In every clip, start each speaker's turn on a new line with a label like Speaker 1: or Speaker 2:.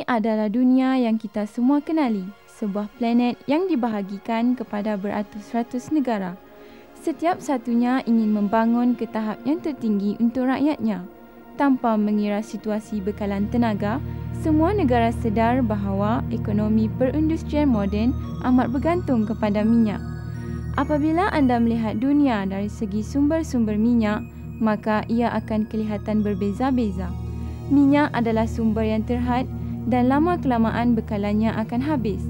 Speaker 1: adalah dunia yang kita semua kenali, sebuah planet yang dibahagikan kepada beratus-ratus negara. Setiap satunya ingin membangun ke tahap yang tertinggi untuk rakyatnya. Tanpa mengira situasi bekalan tenaga, semua negara sedar bahawa ekonomi perindustrian moden amat bergantung kepada minyak. Apabila anda melihat dunia dari segi sumber-sumber minyak, maka ia akan kelihatan berbeza-beza. Minyak adalah sumber yang terhad dan lama-kelamaan bekalannya akan habis.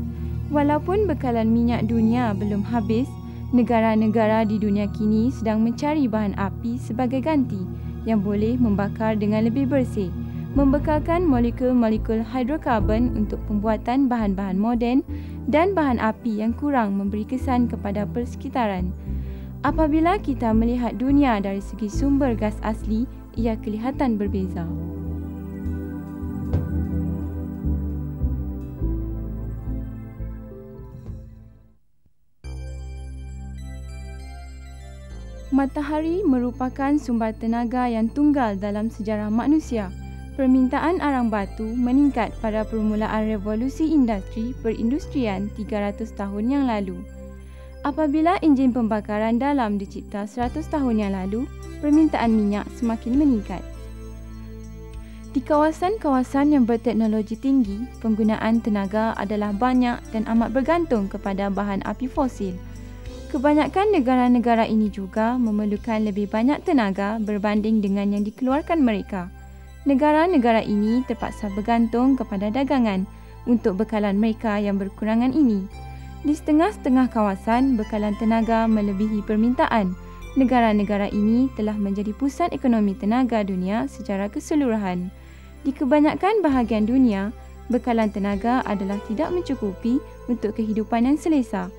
Speaker 1: Walaupun bekalan minyak dunia belum habis, negara-negara di dunia kini sedang mencari bahan api sebagai ganti yang boleh membakar dengan lebih bersih, membekalkan molekul-molekul hidrokarbon untuk pembuatan bahan-bahan moden dan bahan api yang kurang memberi kesan kepada persekitaran. Apabila kita melihat dunia dari segi sumber gas asli, ia kelihatan berbeza. Matahari merupakan sumber tenaga yang tunggal dalam sejarah manusia. Permintaan arang batu meningkat pada permulaan revolusi industri perindustrian 300 tahun yang lalu. Apabila enjin pembakaran dalam dicipta 100 tahun yang lalu, permintaan minyak semakin meningkat. Di kawasan-kawasan yang berteknologi tinggi, penggunaan tenaga adalah banyak dan amat bergantung kepada bahan api fosil. Kebanyakan negara-negara ini juga memerlukan lebih banyak tenaga berbanding dengan yang dikeluarkan mereka. Negara-negara ini terpaksa bergantung kepada dagangan untuk bekalan mereka yang berkurangan ini. Di setengah-setengah kawasan, bekalan tenaga melebihi permintaan. Negara-negara ini telah menjadi pusat ekonomi tenaga dunia secara keseluruhan. Di kebanyakan bahagian dunia, bekalan tenaga adalah tidak mencukupi untuk kehidupan yang selesa.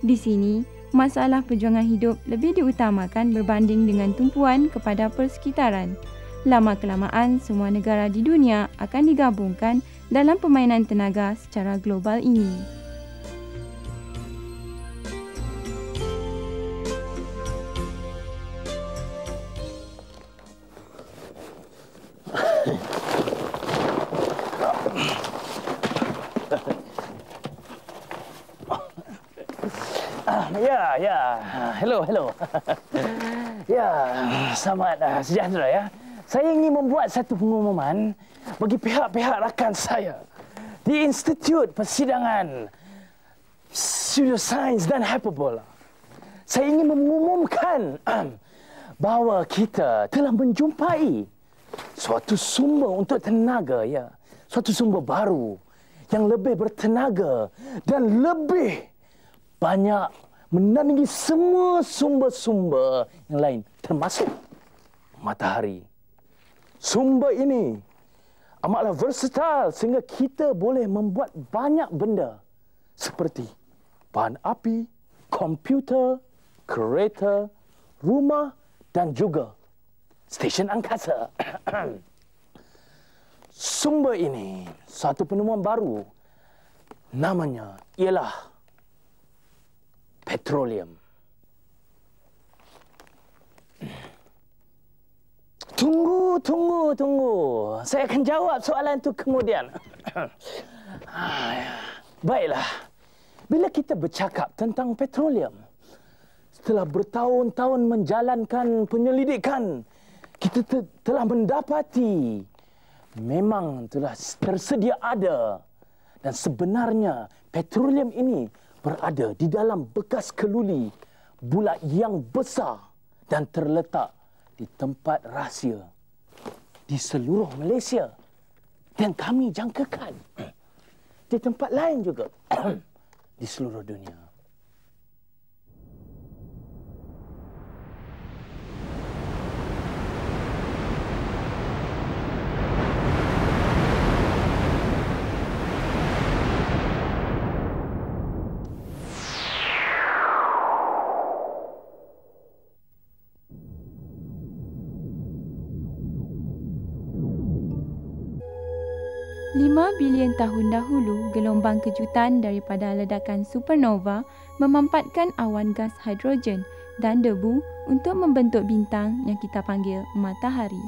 Speaker 1: Di sini, masalah perjuangan hidup lebih diutamakan berbanding dengan tumpuan kepada persekitaran. Lama-kelamaan, semua negara di dunia akan digabungkan dalam permainan tenaga secara global ini.
Speaker 2: Hello. Ya, selamat sejahtera ya. Saya ingin membuat satu pengumuman bagi pihak-pihak rakan saya di Institut Persidangan Pseudosains dan Hyperbola. Saya ingin mengumumkan bahawa kita telah menjumpai suatu sumber untuk tenaga ya, suatu sumber baru yang lebih bertenaga dan lebih banyak menandingi semua sumber-sumber yang lain, termasuk matahari. Sumber ini amatlah versatile sehingga kita boleh membuat banyak benda seperti bahan api, komputer, kereta, rumah dan juga stesen angkasa. Sumber ini satu penemuan baru. Namanya ialah petroleum. Tunggu. Saya akan jawab soalan itu kemudian. Baiklah. Bila kita bercakap tentang petroleum, setelah bertahun-tahun menjalankan penyelidikan, kita telah mendapati memang telah tersedia ada. Dan sebenarnya petroleum ini berada di dalam bekas keluli bulat yang besar dan terletak di tempat rahsia di seluruh Malaysia dan kami jangkakan di tempat lain juga di seluruh dunia.
Speaker 1: Lima bilion tahun dahulu, gelombang kejutan daripada ledakan supernova memampatkan awan gas hidrogen dan debu untuk membentuk bintang yang kita panggil matahari.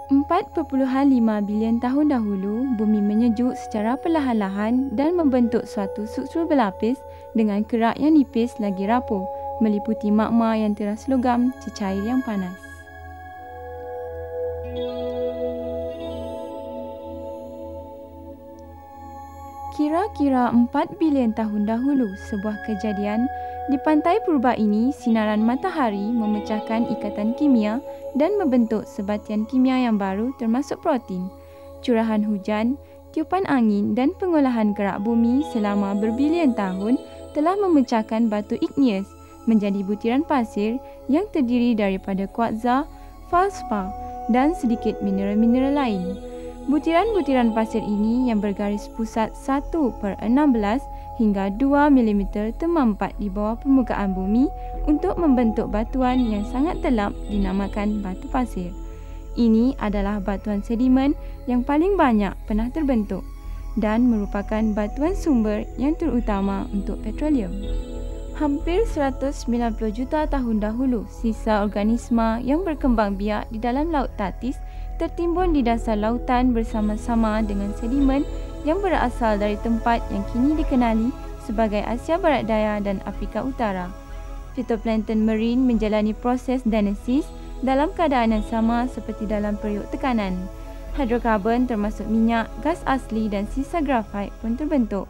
Speaker 1: 4.5 bilion tahun dahulu, bumi menyejuk secara perlahan-lahan dan membentuk suatu struktur berlapis dengan kerak yang nipis lagi rapuh, meliputi magma yang teras logam cecair yang panas. Kira-kira 4 bilion tahun dahulu, sebuah kejadian di pantai purba ini, sinaran matahari memecahkan ikatan kimia dan membentuk sebatian kimia yang baru termasuk protein. Curahan hujan, tiupan angin dan pengolahan kerak bumi selama berbilion tahun telah memecahkan batu igneous menjadi butiran pasir yang terdiri daripada kuartza, feldspar dan sedikit mineral-mineral lain. Butiran-butiran pasir ini yang bergaris pusat 1/16 hingga 2 mm termampat di bawah permukaan bumi untuk membentuk batuan yang sangat telap dinamakan batu pasir. Ini adalah batuan sedimen yang paling banyak pernah terbentuk dan merupakan batuan sumber yang terutama untuk petroleum. Hampir 190 juta tahun dahulu, sisa organisma yang berkembang biak di dalam laut Tatis tertimbun di dasar lautan bersama-sama dengan sedimen yang berasal dari tempat yang kini dikenali sebagai Asia Barat Daya dan Afrika Utara. Fitoplankton marine menjalani proses deinesis dalam keadaan yang sama seperti dalam periuk tekanan. Hidrokarbon termasuk minyak, gas asli dan sisa grafit pun terbentuk.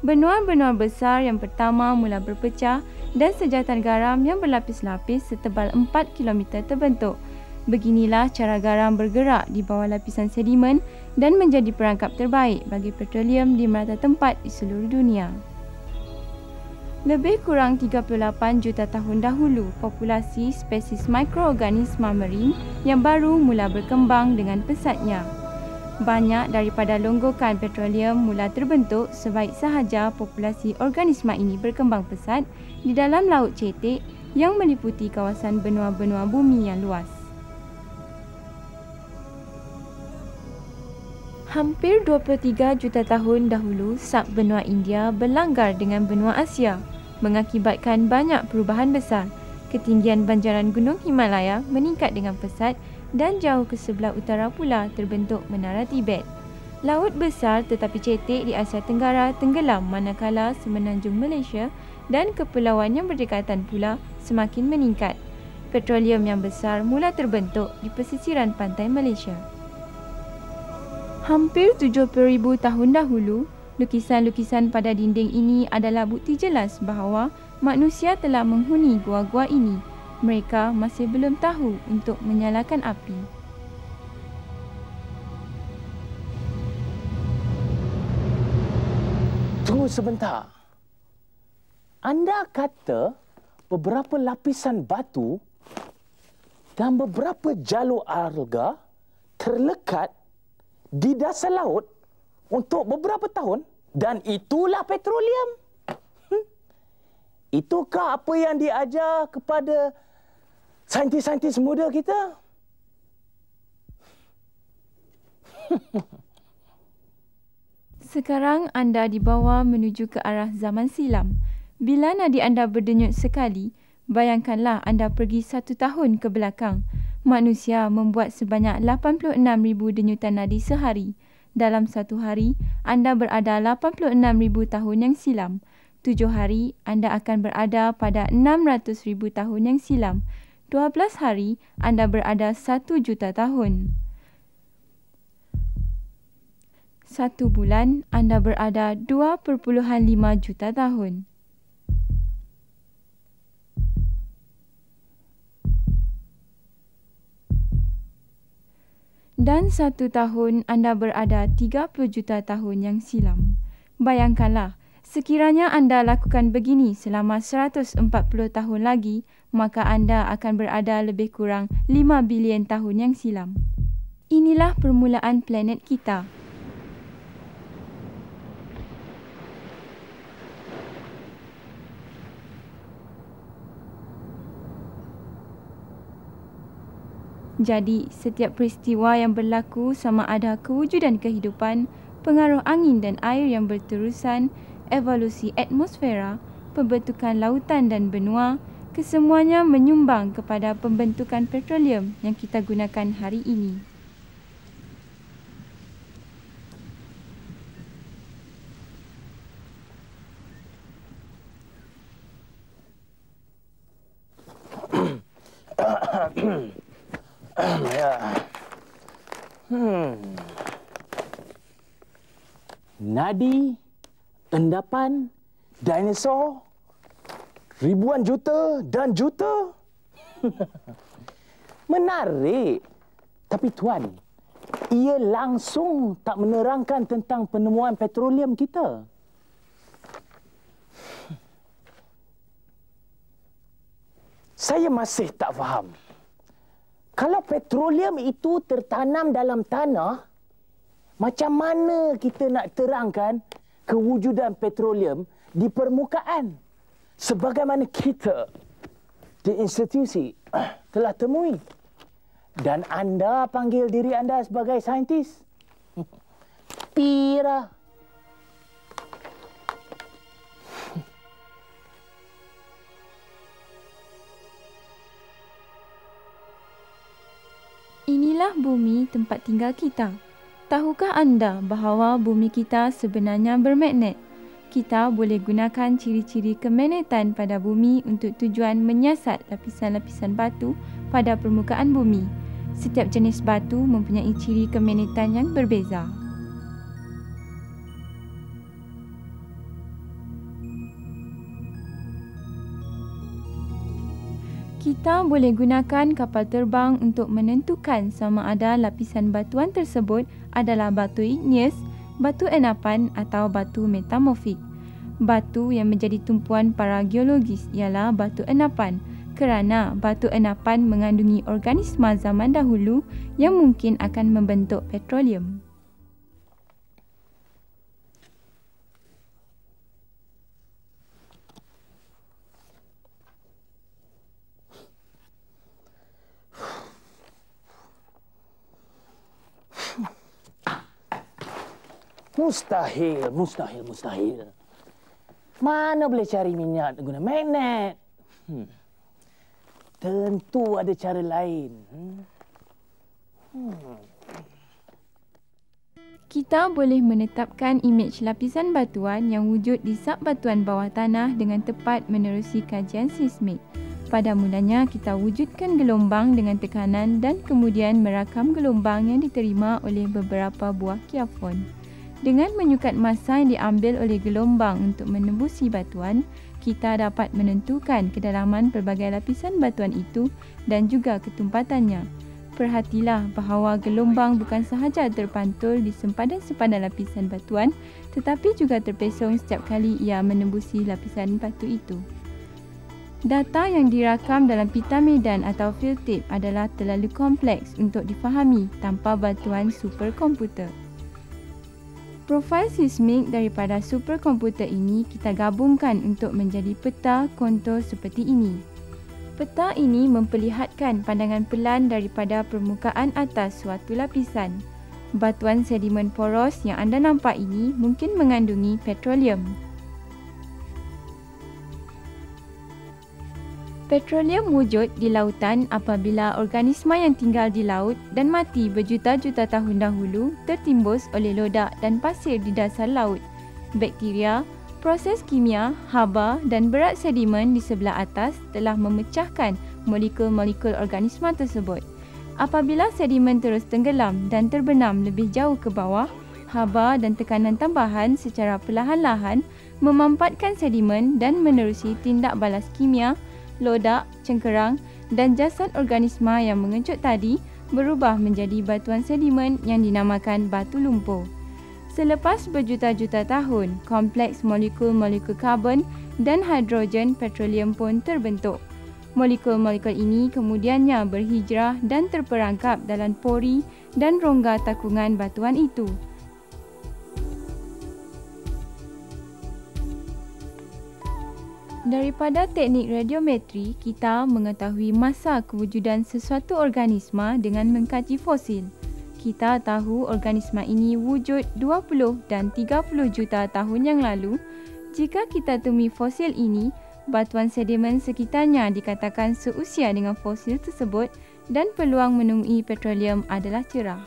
Speaker 1: Benua-benua besar yang pertama mula berpecah dan sejatan garam yang berlapis-lapis setebal 4 km terbentuk. Beginilah cara garam bergerak di bawah lapisan sedimen dan menjadi perangkap terbaik bagi petroleum di merata tempat di seluruh dunia. Lebih kurang 38 juta tahun dahulu, populasi spesies mikroorganisma marine yang baru mula berkembang dengan pesatnya. Banyak daripada longgokan petroleum mula terbentuk sebaik sahaja populasi organisma ini berkembang pesat di dalam Laut Cetek yang meliputi kawasan benua-benua bumi yang luas. Hampir 23 juta tahun dahulu, subbenua India berlanggar dengan benua Asia, mengakibatkan banyak perubahan besar. Ketinggian banjaran Gunung Himalaya meningkat dengan pesat dan jauh ke sebelah utara pula terbentuk Menara Tibet. Laut besar tetapi cetek di Asia Tenggara tenggelam manakala semenanjung Malaysia dan kepulauan yang berdekatan pula semakin meningkat. Petroleum yang besar mula terbentuk di pesisiran pantai Malaysia. Hampir 70,000 tahun dahulu, lukisan-lukisan pada dinding ini adalah bukti jelas bahawa manusia telah menghuni gua-gua ini. Mereka masih belum tahu untuk menyalakan api.
Speaker 2: Tunggu sebentar. Anda kata beberapa lapisan batu dan beberapa jalur alga terlekat di dasar laut untuk beberapa tahun dan itulah petroleum. Itukah apa yang diajar kepada saintis-saintis muda kita?
Speaker 1: Sekarang anda dibawa menuju ke arah zaman silam. Bila nadi anda berdenyut sekali, bayangkanlah anda pergi 1 tahun ke belakang. Manusia membuat sebanyak 86,000 denyutan nadi sehari. Dalam satu hari, anda berada 86,000 tahun yang silam. 7 hari, anda akan berada pada 600,000 tahun yang silam. 12 hari, anda berada 1 juta tahun. 1 bulan, anda berada 2.5 juta tahun. Dan 1 tahun anda berada 30 juta tahun yang silam. Bayangkanlah, sekiranya anda lakukan begini selama 140 tahun lagi, maka anda akan berada lebih kurang 5 bilion tahun yang silam. Inilah permulaan planet kita. Jadi, setiap peristiwa yang berlaku sama ada kewujudan kehidupan, pengaruh angin dan air yang berterusan, evolusi atmosfera, pembentukan lautan dan benua, kesemuanya menyumbang kepada pembentukan petroleum yang kita gunakan hari ini.
Speaker 2: Ya. Nadi, endapan, dinosaur, ribuan juta dan juta. Menarik. Tapi Tuan, ia langsung tak menerangkan tentang penemuan petroleum kita. Saya masih tak faham. Kalau petroleum itu tertanam dalam tanah, macam mana kita nak terangkan kewujudan petroleum di permukaan? Sebagaimana kita di institusi telah temui. Dan anda panggil diri anda sebagai saintis? Pira.
Speaker 1: Inilah bumi tempat tinggal kita. Tahukah anda bahawa bumi kita sebenarnya bermagnet? Kita boleh gunakan ciri-ciri kemagnetan pada bumi untuk tujuan menyiasat lapisan-lapisan batu pada permukaan bumi. Setiap jenis batu mempunyai ciri kemagnetan yang berbeza. Kita boleh gunakan kapal terbang untuk menentukan sama ada lapisan batuan tersebut adalah batu igneous, batu enapan atau batu metamorfik. Batu yang menjadi tumpuan para geologis ialah batu enapan kerana batu enapan mengandungi organisma zaman dahulu yang mungkin akan membentuk petroleum.
Speaker 2: Mustahil. Mana boleh cari minyak guna magnet? Tentu ada cara lain.
Speaker 1: Kita boleh menetapkan imej lapisan batuan yang wujud di sub-batuan bawah tanah dengan tepat menerusi kajian seismik. Pada mulanya, kita wujudkan gelombang dengan tekanan dan kemudian merakam gelombang yang diterima oleh beberapa buah kiafon. Dengan menyukat masa yang diambil oleh gelombang untuk menembusi batuan, kita dapat menentukan kedalaman pelbagai lapisan batuan itu dan juga ketumpatannya. Perhatilah bahawa gelombang bukan sahaja terpantul di sempadan-sempadan lapisan batuan, tetapi juga terpesong setiap kali ia menembusi lapisan batu itu. Data yang dirakam dalam pita medan atau field tape adalah terlalu kompleks untuk difahami tanpa bantuan superkomputer. Profil seismik daripada superkomputer ini kita gabungkan untuk menjadi peta kontur seperti ini. Peta ini memperlihatkan pandangan pelan daripada permukaan atas suatu lapisan. Batuan sedimen poros yang anda nampak ini mungkin mengandungi petroleum. Petroleum wujud di lautan apabila organisma yang tinggal di laut dan mati berjuta-juta tahun dahulu tertimbus oleh lodak dan pasir di dasar laut. Bakteria, proses kimia, haba dan berat sedimen di sebelah atas telah memecahkan molekul-molekul organisma tersebut. Apabila sedimen terus tenggelam dan terbenam lebih jauh ke bawah, haba dan tekanan tambahan secara perlahan-lahan memampatkan sedimen dan menerusi tindak balas kimia, lodak, cengkerang dan jasad organisma yang mengecut tadi berubah menjadi batuan sedimen yang dinamakan batu lumpur. Selepas berjuta-juta tahun, kompleks molekul-molekul karbon dan hidrogen petroleum pun terbentuk. Molekul-molekul ini kemudiannya berhijrah dan terperangkap dalam pori dan rongga takungan batuan itu. Daripada teknik radiometri, kita mengetahui masa kewujudan sesuatu organisma dengan mengkaji fosil. Kita tahu organisma ini wujud 20 dan 30 juta tahun yang lalu. Jika kita temui fosil ini, batuan sedimen sekitarnya dikatakan seusia dengan fosil tersebut dan peluang menemui petroleum adalah cerah.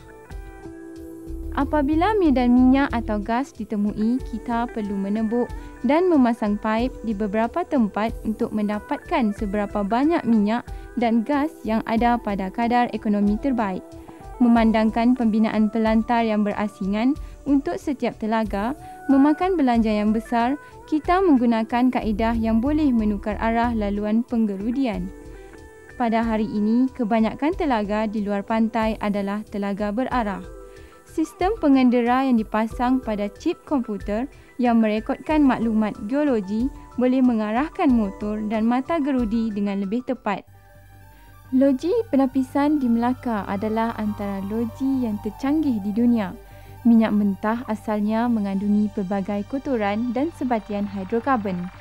Speaker 1: Apabila medan minyak atau gas ditemui, kita perlu menebuk dan memasang paip di beberapa tempat untuk mendapatkan seberapa banyak minyak dan gas yang ada pada kadar ekonomi terbaik. Memandangkan pembinaan pelantar yang berasingan untuk setiap telaga memakan belanja yang besar, kita menggunakan kaedah yang boleh menukar arah laluan penggerudian. Pada hari ini, kebanyakan telaga di luar pantai adalah telaga berarah. Sistem pengendera yang dipasang pada chip komputer yang merekodkan maklumat geologi boleh mengarahkan motor dan mata gerudi dengan lebih tepat. Loji penapisan di Melaka adalah antara loji yang tercanggih di dunia. Minyak mentah asalnya mengandungi pelbagai kotoran dan sebatian hidrokarbon.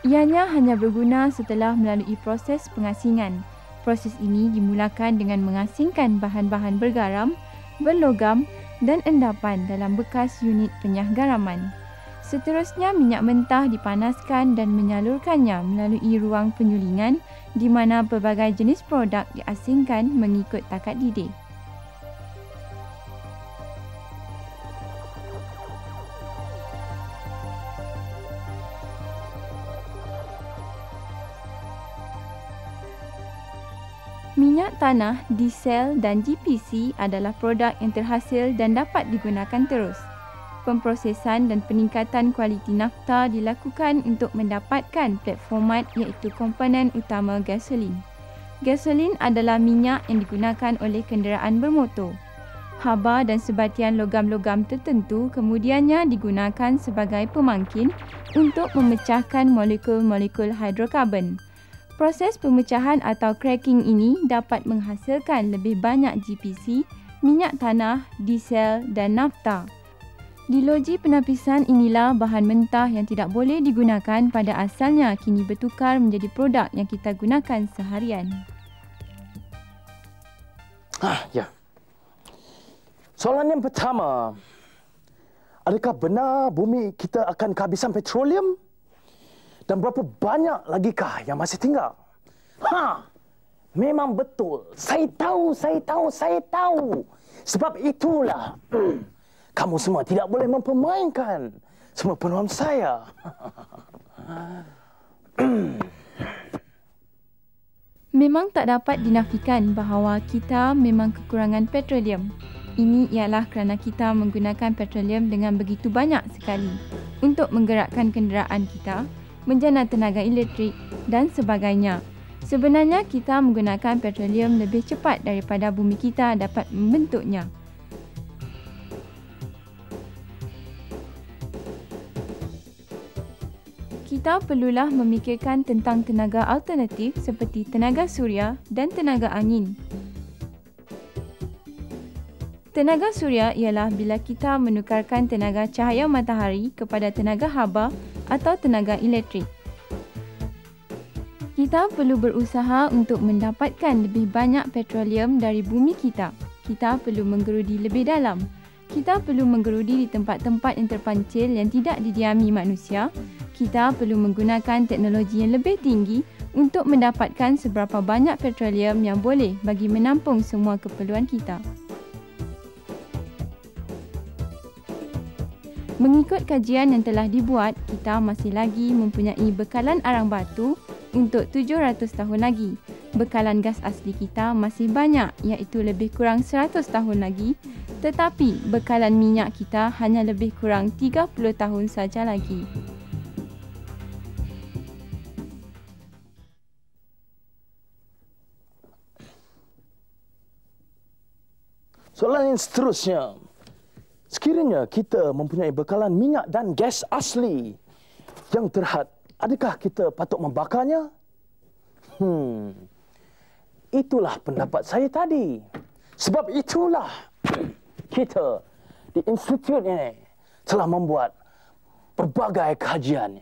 Speaker 1: Ianya hanya berguna setelah melalui proses pengasingan. Proses ini dimulakan dengan mengasingkan bahan-bahan bergaram, berlogam dan endapan dalam bekas unit penyah garaman. Seterusnya, minyak mentah dipanaskan dan menyalurkannya melalui ruang penyulingan di mana pelbagai jenis produk diasingkan mengikut takat didih. Minyak tanah, diesel dan GPC adalah produk yang terhasil dan dapat digunakan terus. Pemprosesan dan peningkatan kualiti nafta dilakukan untuk mendapatkan platformat iaitu komponen utama gasolin. Gasolin adalah minyak yang digunakan oleh kenderaan bermotor. Haba dan sebatian logam-logam tertentu kemudiannya digunakan sebagai pemangkin untuk memecahkan molekul-molekul hidrokarbon. Proses pemecahan atau cracking ini dapat menghasilkan lebih banyak GPC, minyak tanah, diesel dan nafta. Di loji penapisan inilah bahan mentah yang tidak boleh digunakan pada asalnya kini bertukar menjadi produk yang kita gunakan seharian.
Speaker 2: Ya. Soalan yang pertama, adakah benar bumi kita akan kehabisan petroleum? Dan berapa banyak lagikah yang masih tinggal? Memang betul. Saya tahu. Sebab itulah kamu semua tidak boleh mempermainkan semua peluang saya.
Speaker 1: Memang tak dapat dinafikan bahawa kita memang kekurangan petroleum. Ini ialah kerana kita menggunakan petroleum dengan begitu banyak sekali untuk menggerakkan kenderaan kita, menjana tenaga elektrik dan sebagainya. Sebenarnya kita menggunakan petroleum lebih cepat daripada bumi kita dapat membentuknya. Kita perlulah memikirkan tentang tenaga alternatif seperti tenaga suria dan tenaga angin. Tenaga suria ialah bila kita menukarkan tenaga cahaya matahari kepada tenaga haba atau tenaga elektrik. Kita perlu berusaha untuk mendapatkan lebih banyak petroleum dari bumi kita. Kita perlu menggerudi lebih dalam. Kita perlu menggerudi di tempat-tempat yang terpancil yang tidak didiami manusia. Kita perlu menggunakan teknologi yang lebih tinggi untuk mendapatkan seberapa banyak petroleum yang boleh bagi menampung semua keperluan kita. Mengikut kajian yang telah dibuat, kita masih lagi mempunyai bekalan arang batu untuk 700 tahun lagi. Bekalan gas asli kita masih banyak iaitu lebih kurang 100 tahun lagi, tetapi bekalan minyak kita hanya lebih kurang 30 tahun saja lagi.
Speaker 2: Soalan yang seterusnya. Sekiranya kita mempunyai bekalan minyak dan gas asli yang terhad, adakah kita patut membakarnya? Itulah pendapat saya tadi. Sebab itulah kita di institut ini telah membuat pelbagai kajian.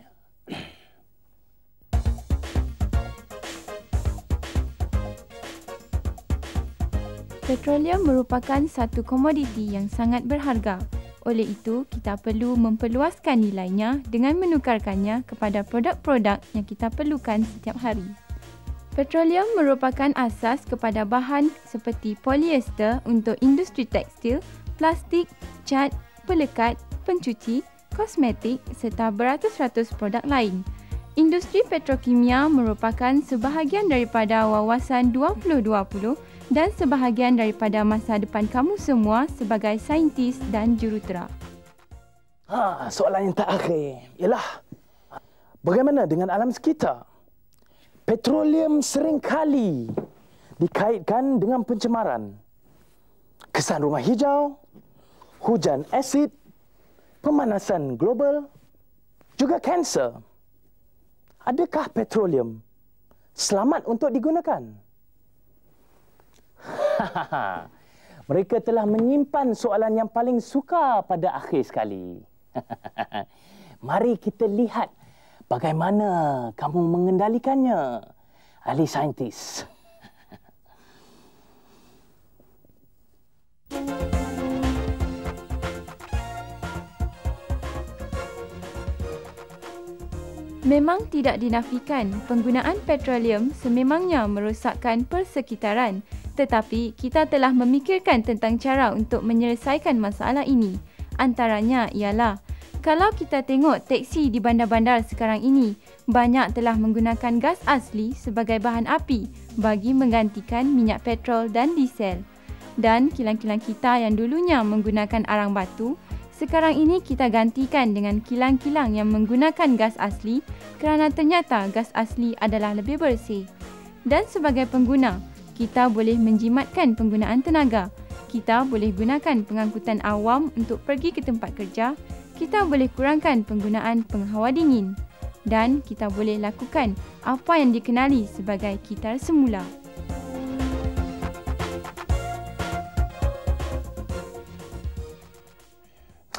Speaker 1: Petroleum merupakan satu komoditi yang sangat berharga. Oleh itu, kita perlu memperluaskan nilainya dengan menukarkannya kepada produk-produk yang kita perlukan setiap hari. Petroleum merupakan asas kepada bahan seperti polyester untuk industri tekstil, plastik, cat, pelekat, pencuci, kosmetik serta beratus-ratus produk lain. Industri petrokimia merupakan sebahagian daripada wawasan 2020 dan sebahagian daripada masa depan kamu semua sebagai saintis dan jurutera.
Speaker 2: Soalan yang terakhir ialah bagaimana dengan alam sekitar? Petroleum seringkali dikaitkan dengan pencemaran, kesan rumah hijau, hujan asid, pemanasan global, juga kanser. Adakah petroleum selamat untuk digunakan? Mereka telah menyimpan soalan yang paling sukar pada akhir sekali. Mari kita lihat bagaimana kamu mengendalikannya, ahli saintis.
Speaker 1: Memang tidak dinafikan penggunaan petroleum sememangnya merosakkan persekitaran, tetapi kita telah memikirkan tentang cara untuk menyelesaikan masalah ini. Antaranya ialah, kalau kita tengok teksi di bandar-bandar sekarang ini, banyak telah menggunakan gas asli sebagai bahan api bagi menggantikan minyak petrol dan diesel. Dan kilang-kilang kita yang dulunya menggunakan arang batu, sekarang ini kita gantikan dengan kilang-kilang yang menggunakan gas asli kerana ternyata gas asli adalah lebih bersih. Dan sebagai pengguna, kita boleh menjimatkan penggunaan tenaga. Kita boleh gunakan pengangkutan awam untuk pergi ke tempat kerja. Kita boleh kurangkan penggunaan penghawa dingin. Dan kita boleh lakukan apa yang dikenali sebagai kitar semula.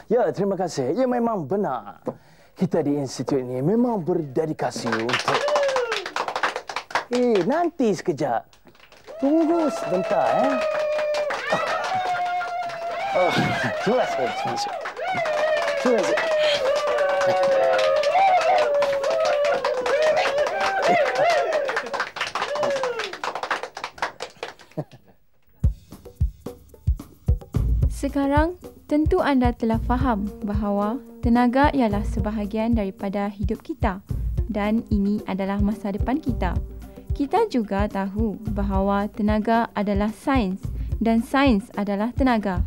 Speaker 2: Ya, terima kasih. Ya, memang benar. Kita di institut ini memang berdedikasi untuk... nanti sekejap. Tunggu sebentar, terima kasih. Terima kasih.
Speaker 1: Sekarang, tentu anda telah faham bahawa tenaga ialah sebahagian daripada hidup kita dan ini adalah masa depan kita. Kita juga tahu bahawa tenaga adalah sains dan sains adalah tenaga.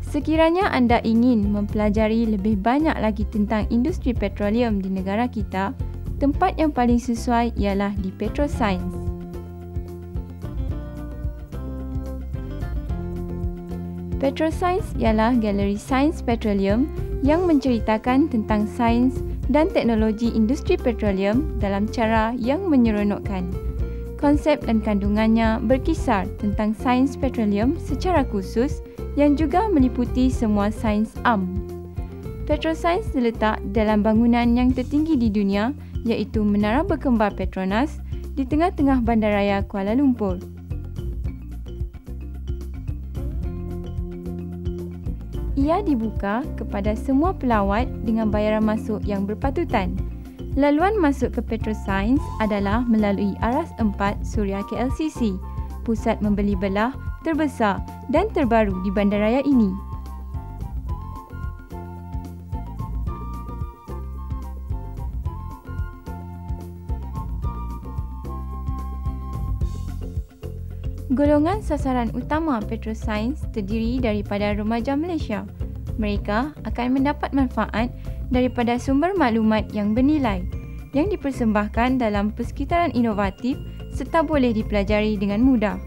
Speaker 1: Sekiranya anda ingin mempelajari lebih banyak lagi tentang industri petroleum di negara kita, tempat yang paling sesuai ialah di Petroscience. Petroscience ialah galeri sains petroleum yang menceritakan tentang sains dan teknologi industri petroleum dalam cara yang menyeronokkan. Konsep dan kandungannya berkisar tentang sains petroleum secara khusus yang juga meliputi semua sains am. Petroscience terletak dalam bangunan yang tertinggi di dunia iaitu Menara Berkembar Petronas di tengah-tengah Bandaraya Kuala Lumpur. Ia dibuka kepada semua pelawat dengan bayaran masuk yang berpatutan. Laluan masuk ke Petroscience adalah melalui Aras 4 Suria KLCC, pusat membeli belah terbesar dan terbaru di bandaraya ini. Golongan sasaran utama Petroscience terdiri daripada remaja Malaysia. Mereka akan mendapat manfaat daripada sumber maklumat yang bernilai yang dipersembahkan dalam persekitaran inovatif serta boleh dipelajari dengan mudah.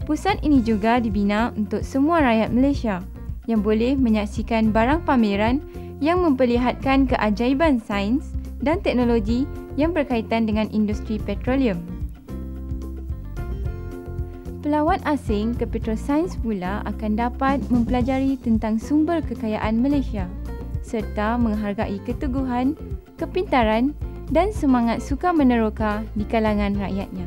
Speaker 1: Pusat ini juga dibina untuk semua rakyat Malaysia yang boleh menyaksikan barang pameran yang memperlihatkan keajaiban sains dan teknologi yang berkaitan dengan industri petroleum. Pelawat asing ke Petroscience pula akan dapat mempelajari tentang sumber kekayaan Malaysia serta menghargai keteguhan, kepintaran dan semangat suka meneroka di kalangan rakyatnya.